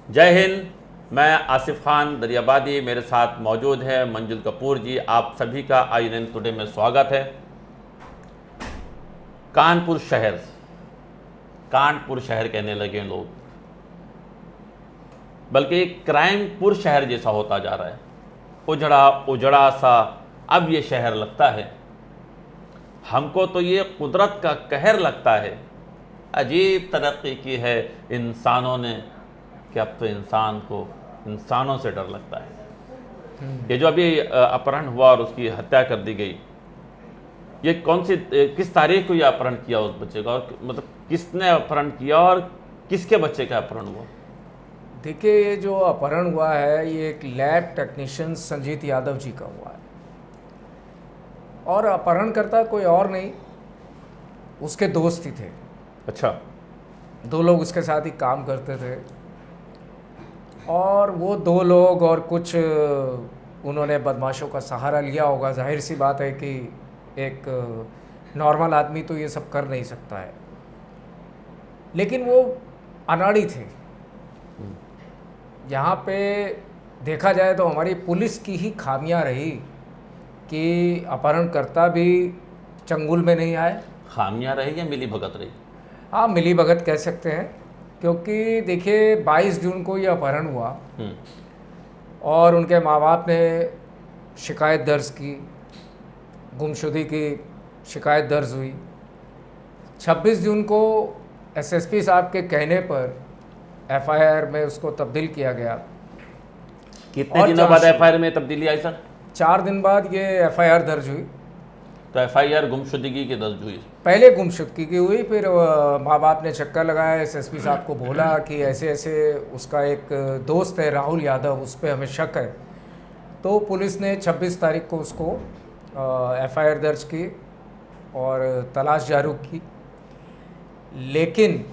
जय हिंद। मैं आसिफ खान दरियाबादी, मेरे साथ मौजूद है मंजुल कपूर जी। आप सभी का INN टुडे में स्वागत है। कानपुर शहर कहने लगे लोग, बल्कि क्राइमपुर शहर जैसा होता जा रहा है। उजड़ा उजड़ा सा अब ये शहर लगता है। हमको तो ये कुदरत का कहर लगता है। अजीब तरक्की की है इंसानों ने कि अब तो इंसान को इंसानों से डर लगता है। ये जो अभी अपहरण हुआ और उसकी हत्या कर दी गई, ये किस तारीख को ये अपहरण किया उस बच्चे का, और मतलब किसने अपहरण किया और किसके बच्चे का अपहरण हुआ? देखिए, ये जो अपहरण हुआ है ये एक लैब टेक्नीशियन संजीत यादव जी का हुआ है। और अपहरणकर्ता कोई और नहीं, उसके दोस्त ही थे। अच्छा। दो लोग उसके साथ ही काम करते थे, और वो दो लोग और कुछ उन्होंने बदमाशों का सहारा लिया होगा। जाहिर सी बात है कि एक नॉर्मल आदमी तो ये सब कर नहीं सकता है, लेकिन वो अनाड़ी थे। यहाँ पे देखा जाए तो हमारी पुलिस की ही खामियां रही कि अपहरणकर्ता भी चंगुल में नहीं आए। खामियां रही या मिली भगत रही? हाँ, मिली भगत कह सकते हैं, क्योंकि देखिए 22 जून को ये अपहरण हुआ और उनके माँ बाप ने शिकायत दर्ज की, गुमशुदगी की शिकायत दर्ज हुई। 26 जून को SSP साहब के कहने पर FIR में उसको तब्दील किया गया। कितने दिनों बाद FIR में तब्दीली आई सर? 4 दिन बाद ये FIR दर्ज हुई। तो FIR गुमशुदगी की दर्ज हुई? पहले गुमशुदगी की हुई, फिर माँ बाप ने चक्कर लगाया, SSP साहब को बोला कि ऐसे ऐसे उसका एक दोस्त है राहुल यादव, उस पर हमें शक है। तो पुलिस ने 26 तारीख को उसको FIR दर्ज की और तलाश जारी की। लेकिन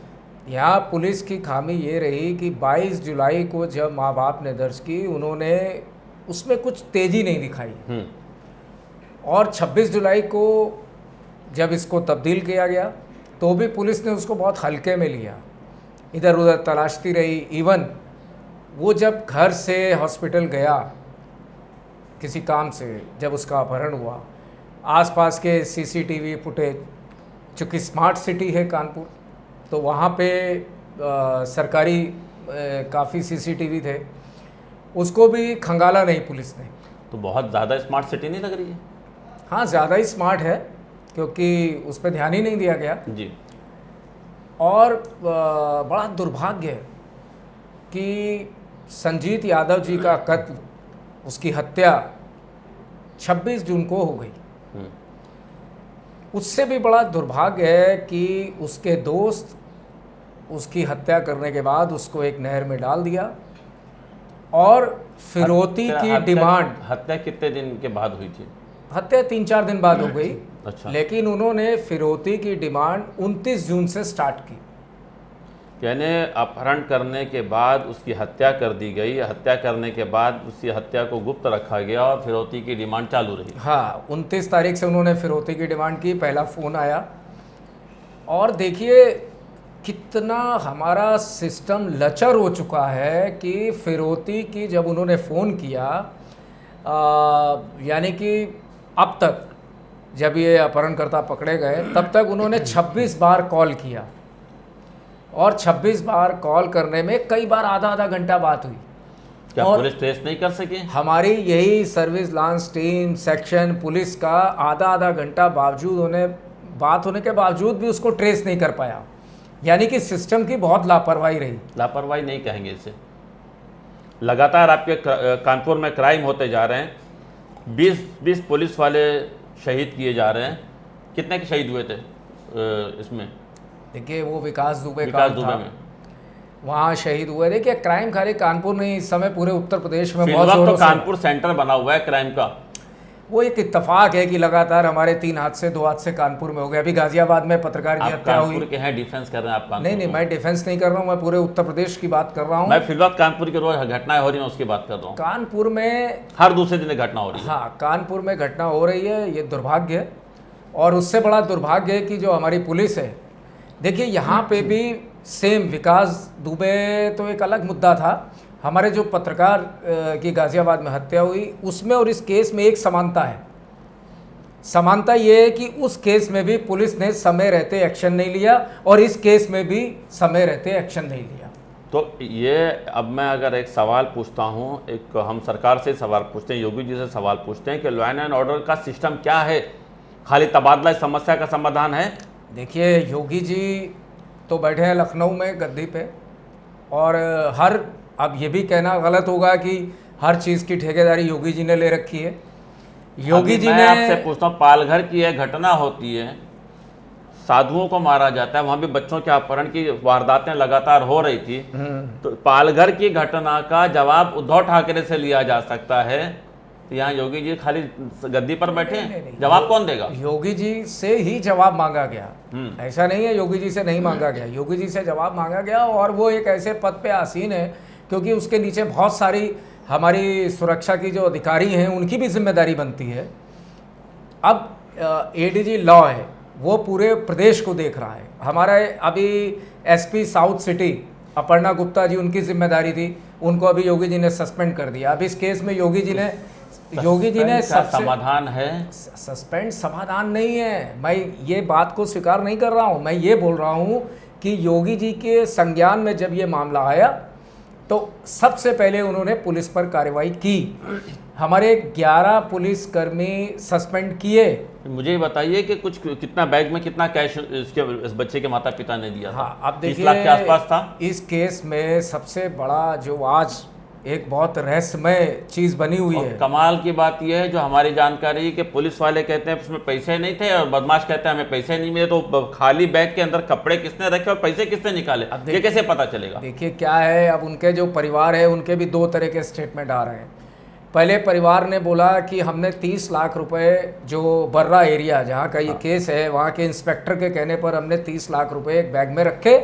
यहाँ पुलिस की खामी ये रही कि 22 जुलाई को जब माँ बाप ने दर्ज की, उन्होंने उसमें कुछ तेज़ी नहीं दिखाई। और 26 जुलाई को जब इसको तब्दील किया गया तो भी पुलिस ने उसको बहुत हल्के में लिया, इधर उधर तलाशती रही। इवन वो जब घर से हॉस्पिटल गया किसी काम से, जब उसका अपहरण हुआ, आसपास के CCTV फुटेज, चूँकि स्मार्ट सिटी है कानपुर, तो वहाँ पे सरकारी काफ़ी CCTV थे, उसको भी खंगाला नहीं पुलिस ने। तो बहुत ज़्यादा स्मार्ट सिटी नहीं लग रही है? हाँ, ज़्यादा ही स्मार्ट है, क्योंकि उस पर ध्यान ही नहीं दिया गया जी। और बड़ा दुर्भाग्य है कि संजीत यादव जी का कत्ल, उसकी हत्या 26 जून को हो गई। उससे भी बड़ा दुर्भाग्य है कि उसके दोस्त उसकी हत्या करने के बाद उसको एक नहर में डाल दिया और फिरौती की डिमांड। हत्या कितने दिन के बाद हुई थी? हत्या 3-4 दिन बाद हो गई। अच्छा। लेकिन उन्होंने फिरौती की डिमांड 29 जून से स्टार्ट की। यानी अपहरण करने के बाद उसकी हत्या कर दी गई, हत्या करने के बाद उसकी हत्या को गुप्त रखा गया और फिरौती की डिमांड चालू रही। हाँ, 29 तारीख से उन्होंने फिरौती की डिमांड की। पहला फ़ोन आया, और देखिए कितना हमारा सिस्टम लचर हो चुका है कि फिरौती की जब उन्होंने फ़ोन किया, यानी कि अब तक जब ये अपहरणकर्ता पकड़े गए तब तक उन्होंने 26 बार कॉल किया, और 26 बार कॉल करने में कई बार आधा घंटा बात हुई। क्या पुलिस ट्रेस नहीं कर सके? हमारी यही service lance team section police का आधा घंटा बात होने के बावजूद भी उसको ट्रेस नहीं कर पाया। यानी कि सिस्टम की बहुत लापरवाही रही। लापरवाही नहीं कहेंगे इसे। लगातार आपके कानपुर में क्राइम होते जा रहे हैं। 20 पुलिस वाले शहीद किए जा रहे हैं। कितने के शहीद हुए थे इसमें? देखिए, वो विकास दुबे में वहाँ शहीद हुए। देखिए, क्राइम खाली कानपुर नहीं, इस समय पूरे उत्तर प्रदेश में बहुत तो कानपुर सेंटर बना हुआ है क्राइम का। वो एक इत्तेफाक है कि लगातार हमारे 3 हादसे 2 हादसे कानपुर में हो गए। अभी गाजियाबाद में पत्रकार की हत्या हुई। कानपुर के हैं, डिफेंस कर रहे हैं आप? नहीं, मैं डिफेंस नहीं कर रहा हूँ, मैं पूरे उत्तर प्रदेश की बात कर रहा हूँ। मैं फिलहाल कानपुर की रोज घटनाएं हो रही हैं उसकी बात कर रहा हूँ। कानपुर में हर दूसरे दिन घटना हो रही है। हाँ, कानपुर में घटना हो रही है, ये दुर्भाग्य है। और उससे बड़ा दुर्भाग्य है कि जो हमारी पुलिस है, देखिए यहाँ पे भी सेम विकास दुबे तो एक अलग मुद्दा था। हमारे जो पत्रकार की गाजियाबाद में हत्या हुई उसमें और इस केस में एक समानता है। समानता ये है कि उस केस में भी पुलिस ने समय रहते एक्शन नहीं लिया और इस केस में भी समय रहते एक्शन नहीं लिया। तो ये अब मैं अगर एक सवाल पूछता हूँ, एक हम सरकार से सवाल पूछते हैं, योगी जी से सवाल पूछते हैं कि लॉ एंड ऑर्डर का सिस्टम क्या है? खाली तबादला इस समस्या का समाधान है? देखिए योगी जी तो बैठे हैं लखनऊ में गद्दी पे, और अब ये भी कहना गलत होगा कि हर चीज़ की ठेकेदारी योगी जी ने ले रखी है। योगी जी ने, आपसे पूछता हूँ, पालघर की यह घटना होती है, साधुओं को मारा जाता है, वहां भी बच्चों के अपहरण की वारदातें लगातार हो रही थी, तो पालघर की घटना का जवाब उद्धव ठाकरे से लिया जा सकता है, तो यहाँ योगी जी खाली गद्दी पर बैठे हैं, जवाब कौन देगा? योगी जी से ही जवाब मांगा गया, ऐसा नहीं है योगी जी से नहीं मांगा गया, योगी जी से जवाब मांगा गया। और वो एक ऐसे पद पे आसीन है क्योंकि उसके नीचे बहुत सारी हमारी सुरक्षा की जो अधिकारी हैं उनकी भी जिम्मेदारी बनती है। अब एडीजी लॉ है, वो पूरे प्रदेश को देख रहा है। हमारे अभी SP south city Aparna Gupta ji, उनकी जिम्मेदारी थी, उनको अभी योगी जी ने सस्पेंड कर दिया। अब इस केस में योगी जी ने सबसे समाधान है, सस्पेंड समाधान नहीं है। मैं ये बात को स्वीकार नहीं कर रहा हूँ, मैं ये बोल रहा हूँ कि योगी जी के संज्ञान में जब ये मामला आया तो सबसे पहले उन्होंने पुलिस पर कार्रवाई की। हमारे 11 पुलिसकर्मी सस्पेंड किए। मुझे ये बताइए कि कुछ कितना बैग में कितना कैश इस बच्चे के माता पिता ने दिया था? हाँ, अब देखिए 30 लाख के आसपास था। इस केस में सबसे बड़ा जो आज एक बहुत रहस्यमय चीज़ बनी हुई है, कमाल की बात यह है, जो हमारी जानकारी कि पुलिस वाले कहते हैं उसमें पैसे नहीं थे और बदमाश कहते हैं हमें पैसे नहीं मिले, तो खाली बैग के अंदर कपड़े किसने रखे और पैसे किसने निकाले, ये कैसे पता चलेगा? देखिए क्या है, अब उनके जो परिवार है उनके भी 2 तरह के स्टेटमेंट आ रहे हैं। पहले परिवार ने बोला कि हमने 30 लाख रुपए, जो बर्रा एरिया जहाँ का ये केस है, वहाँ के इंस्पेक्टर के कहने पर हमने 30 लाख रुपए एक बैग में रखे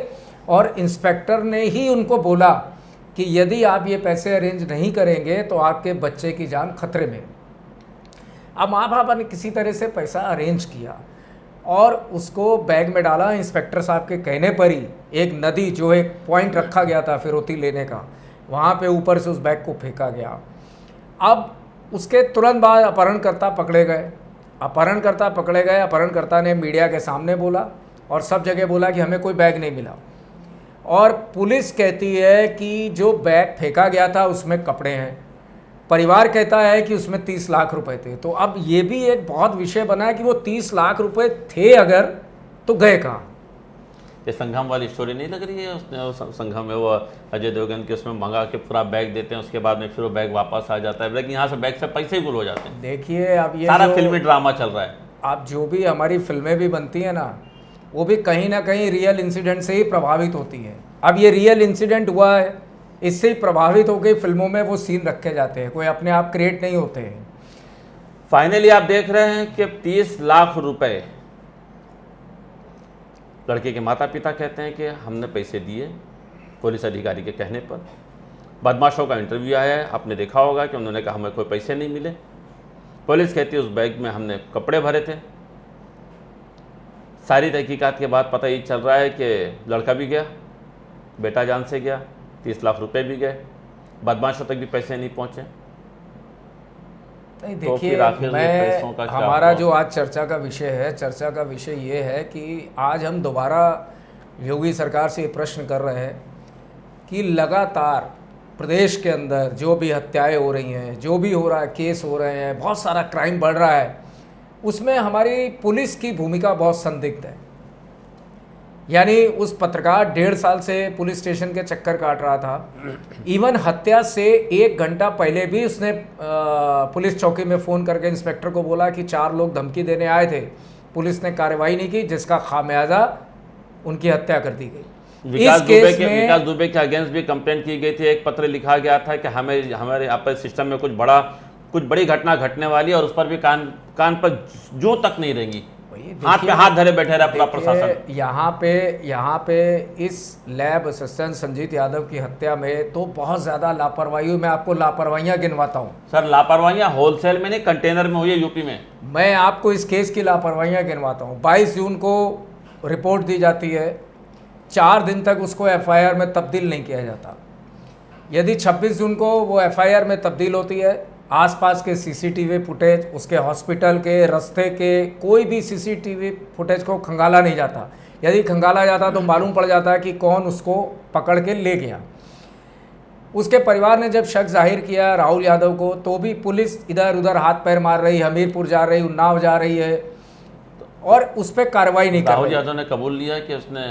और इंस्पेक्टर ने ही उनको बोला कि यदि आप ये पैसे अरेंज नहीं करेंगे तो आपके बच्चे की जान खतरे में। अब माँ बाप ने किसी तरह से पैसा अरेंज किया और उसको बैग में डाला। इंस्पेक्टर साहब के कहने पर ही एक नदी, जो एक पॉइंट रखा गया था फिरौती लेने का, वहाँ पे ऊपर से उस बैग को फेंका गया। अब उसके तुरंत बाद अपहरणकर्ता पकड़े गए। अपहरणकर्ता ने मीडिया के सामने बोला और सब जगह बोला कि हमें कोई बैग नहीं मिला, और पुलिस कहती है कि जो बैग फेंका गया था उसमें कपड़े हैं, परिवार कहता है कि उसमें 30 लाख रुपए थे। तो अब ये भी एक बहुत विषय बना है कि वो 30 लाख रुपए थे अगर, तो गए कहाँ? ये संगम वाली स्टोरी नहीं लग रही है? उसने संगम में वो अजय देवगन के उसमें मंगा के पूरा बैग देते हैं, उसके बाद में फिर वो बैग वापस आ जाता है, लेकिन यहाँ से बैग से पैसे ही गुल हो जाते हैं। देखिए अब ये सारा फिल्मी ड्रामा चल रहा है। अब जो भी हमारी फिल्में भी बनती हैं ना, वो भी कहीं ना कहीं रियल इंसिडेंट से ही प्रभावित होती है। अब ये रियल इंसिडेंट हुआ है, इससे ही प्रभावित होकर फिल्मों में वो सीन रखे जाते हैं, कोई अपने आप क्रिएट नहीं होते हैं। फाइनली आप देख रहे हैं कि 30 लाख रुपए लड़के के माता पिता कहते हैं कि हमने पैसे दिए पुलिस अधिकारी के कहने पर। बदमाशों का इंटरव्यू आया है, आपने देखा होगा कि उन्होंने कहा हमें कोई पैसे नहीं मिले। पुलिस कहती है उस बैग में हमने कपड़े भरे थे। सारी तहकीकात के बाद पता ये चल रहा है कि लड़का भी गया, बेटा जान से गया, 30 लाख रुपए भी गए, बदमाशों तक भी पैसे नहीं पहुंचे। नहीं देखिए, हमारा जो आज चर्चा का विषय ये है कि आज हम दोबारा योगी सरकार से ये प्रश्न कर रहे हैं कि लगातार प्रदेश के अंदर जो भी हत्याएं हो रही हैं, जो भी हो रहा है, केस हो रहे हैं, बहुत सारा क्राइम बढ़ रहा है, उसमें हमारी पुलिस की भूमिका बहुत संदिग्ध है। यानी उस पत्रकार 1.5 साल से पुलिस स्टेशन के चक्कर काट रहा था। इवन हत्या से 1 घंटा पहले भी उसने पुलिस चौकी में फ़ोन करके इंस्पेक्टर को बोला कि 4 लोग धमकी देने आए थे, पुलिस ने कार्रवाई नहीं की, जिसका खामियाजा उनकी हत्या कर दी गई। विकास दुबे के अगेंस्ट भी कंप्लेंट की गई थी, एक पत्र लिखा गया था कि हमारे यहाँ पर सिस्टम में कुछ बड़ी घटना घटने वाली है और उस पर भी कान पर जूं तक नहीं रहेंगी, हाथ पे हाथ धरे बैठे रहा पूरा प्रशासन। यहाँ पे इस लैब असिस्टेंट संजीत यादव की हत्या में तो बहुत ज़्यादा लापरवाही हुई। मैं आपको लापरवाहियाँ गिनवाता हूँ सर। लापरवाहियाँ होलसेल में नहीं, कंटेनर में हुई है यूपी में। मैं आपको इस केस की लापरवाहियाँ गिनवाता हूँ। 22 जून को रिपोर्ट दी जाती है, 4 दिन तक उसको एफआईआर में तब्दील नहीं किया जाता। यदि 26 जून को वो एफआईआर में तब्दील होती है, आसपास के सीसीटीवी फुटेज, उसके हॉस्पिटल के, रास्ते के कोई भी सीसीटीवी फुटेज को खंगाला नहीं जाता। यदि खंगाला जाता तो मालूम पड़ जाता है कि कौन उसको पकड़ के ले गया। उसके परिवार ने जब शक जाहिर किया राहुल यादव को, तो भी पुलिस इधर उधर हाथ पैर मार रही, हमीरपुर जा रही, उन्नाव जा रही है और उस पर कार्रवाई नहीं कर रही। राहुल यादव ने कबूल लिया कि उसने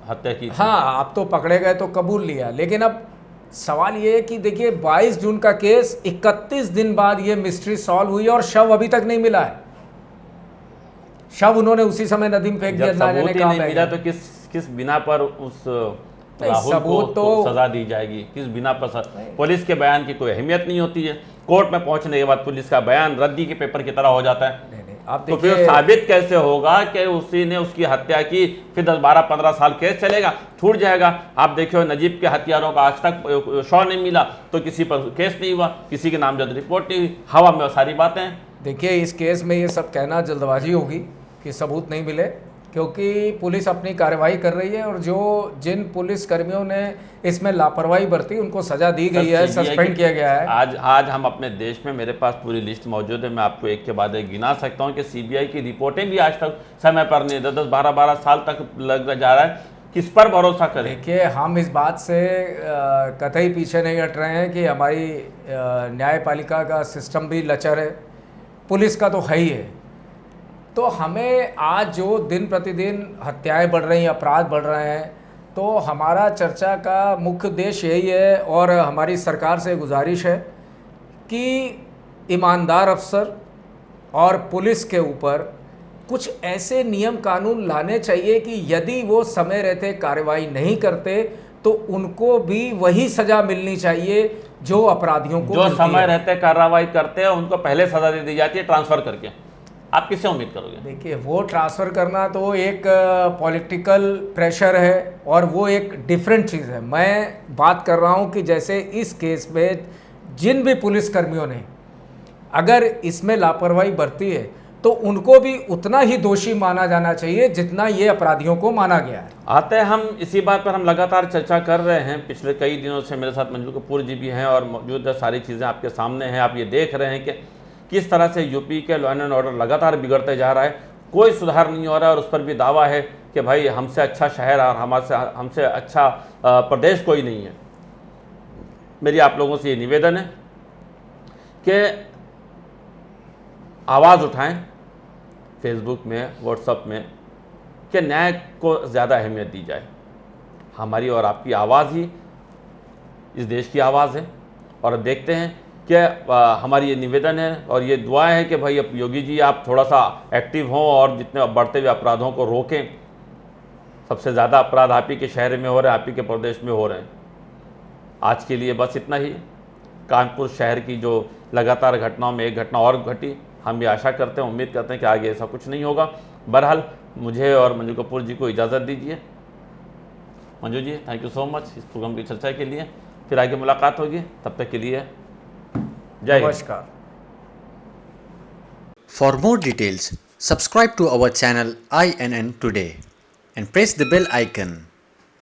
हत्या की थी। हाँ, अब तो पकड़े गए तो कबूल लिया, लेकिन अब सवाल ये है कि देखिए 22 जून का केस, 31 दिन बाद ये मिस्ट्री सॉल्व हुई और शव अभी तक नहीं मिला है। शव उन्होंने उसी समय नदी में फेंक दिया, जब ना जाने सबूत ही कहाँ नहीं बह मिला गया। तो किस बिना पर उस राहुल सबूत को तो- सजा दी जाएगी, किस बिना पर पुलिस के बयान की कोई अहमियत नहीं होती है। कोर्ट में पहुंचने के बाद पुलिस का बयान रद्दी के पेपर की तरह हो जाता है। नहीं, आप तो फिर देखिए, साबित कैसे होगा कि उसी ने उसकी हत्या की? फिर 10-12-15 साल केस चलेगा, छूट जाएगा। आप देखिए नजीब के हथियारों का आज तक शव नहीं मिला, तो किसी पर केस नहीं हुआ, किसी के नामजद रिपोर्ट नहीं हुई, हवा में वो सारी बातें हैं। देखिए इस केस में ये सब कहना जल्दबाजी होगी कि सबूत नहीं मिले, क्योंकि पुलिस अपनी कार्रवाई कर रही है और जिन पुलिस कर्मियों ने इसमें लापरवाही बरती उनको सजा दी गई है, सर, CBI सस्पेंड किया गया है। आज हम अपने देश में, मेरे पास पूरी लिस्ट मौजूद है, मैं आपको एक के बाद एक गिना सकता हूं कि सीबीआई की रिपोर्टें भी आज तक समय पर नहीं, 10-12 साल तक लग जा रहा है। किस पर भरोसा करें? देखिए हम इस बात से कतई पीछे नहीं हट रहे हैं कि हमारी न्यायपालिका का सिस्टम भी लचर है, पुलिस का तो है ही है। तो हमें आज जो दिन प्रतिदिन हत्याएं बढ़ रही हैं, अपराध बढ़ रहे हैं, तो हमारा चर्चा का मुख्य उद्देश्य यही है और हमारी सरकार से गुजारिश है कि ईमानदार अफसर और पुलिस के ऊपर कुछ ऐसे नियम कानून लाने चाहिए कि यदि वो समय रहते कार्रवाई नहीं करते तो उनको भी वही सज़ा मिलनी चाहिए जो अपराधियों को जो मिलती समय है। रहते कार्रवाई करते हैं उनको पहले सजा दे दी जाती है ट्रांसफर करके। आप किससे उम्मीद करोगे? देखिए वो ट्रांसफ़र करना तो एक पॉलिटिकल प्रेशर है और वो एक डिफरेंट चीज़ है। मैं बात कर रहा हूँ कि जैसे इस केस में जिन भी पुलिसकर्मियों ने अगर इसमें लापरवाही बरती है तो उनको भी उतना ही दोषी माना जाना चाहिए जितना ये अपराधियों को माना गया है। आते हैं हम इसी बात पर हम लगातार चर्चा कर रहे हैं पिछले कई दिनों से। मेरे साथ मंजू कपूर जी भी हैं और मौजूद है, सारी चीज़ें आपके सामने हैं। आप ये देख रहे हैं कि किस तरह से यूपी के लॉ एंड ऑर्डर लगातार बिगड़ते जा रहा है, कोई सुधार नहीं हो रहा है। और उस पर भी दावा है कि भाई हमसे अच्छा शहर और हमसे अच्छा प्रदेश कोई नहीं है। मेरी आप लोगों से ये निवेदन है कि आवाज़ उठाएं फेसबुक में, व्हाट्सएप में, कि न्याय को ज़्यादा अहमियत दी जाए। हमारी और आपकी आवाज़ ही इस देश की आवाज़ है। और देखते हैं कि हमारी ये निवेदन है और ये दुआ है कि भाई अब योगी जी आप थोड़ा सा एक्टिव हों और जितने बढ़ते हुए अपराधों को रोकें। सबसे ज़्यादा अपराध आप ही के शहर में हो रहे हैं, आप ही के प्रदेश में हो रहे हैं। आज के लिए बस इतना ही। कानपुर शहर की जो लगातार घटनाओं में एक घटना और घटी, हम ये आशा करते हैं, उम्मीद करते हैं कि आगे ऐसा कुछ नहीं होगा। बहरहाल मुझे और मंजू कपूर जी को इजाज़त दीजिए। Manju ji thank you so much इस प्रोग्राम की चर्चा के लिए। फिर आगे मुलाकात होगी, तब तक के लिए जय हिंद। नमस्कार। For more details, subscribe to our channel INN Today and press the bell icon.